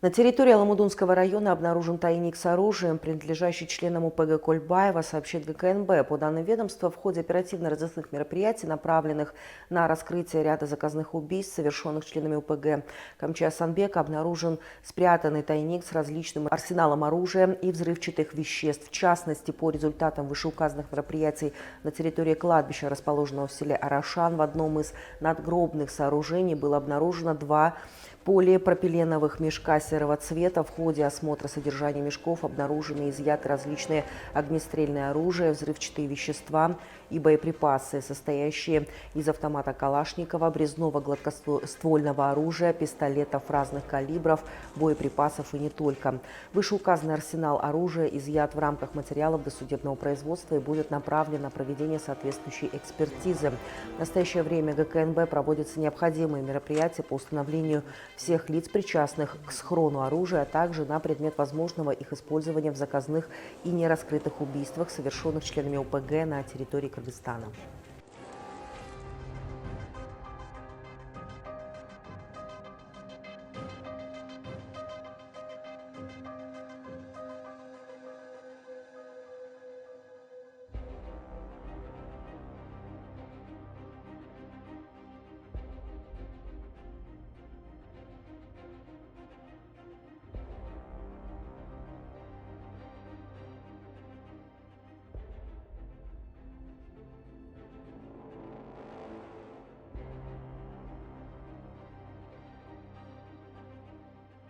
На территории Аламудунского района обнаружен тайник с оружием, принадлежащий членам УПГ Кольбаева, сообщит ГКНБ. По данным ведомства, в ходе оперативно-розыскных мероприятий, направленных на раскрытие ряда заказных убийств, совершенных членами УПГ Камчия-Санбека, обнаружен спрятанный тайник с различным арсеналом оружия и взрывчатых веществ. В частности, по результатам вышеуказанных мероприятий на территории кладбища, расположенного в селе Арашан, в одном из надгробных сооружений было обнаружено 2 полипропиленовых мешка серого цвета. В ходе осмотра содержания мешков обнаружены и изъяты различные огнестрельные оружия, взрывчатые вещества и боеприпасы, состоящие из автомата Калашникова, обрезного гладкоствольного оружия, пистолетов разных калибров, боеприпасов и не только. Вышеуказанный арсенал оружия изъят в рамках материалов досудебного производства и будет направлен на проведение соответствующей экспертизы. В настоящее время ГКНБ проводятся необходимые мероприятия по установлению всех лиц, причастных к схрону оружия, а также на предмет возможного их использования в заказных и нераскрытых убийствах, совершенных членами ОПГ на территории Кыргызстана.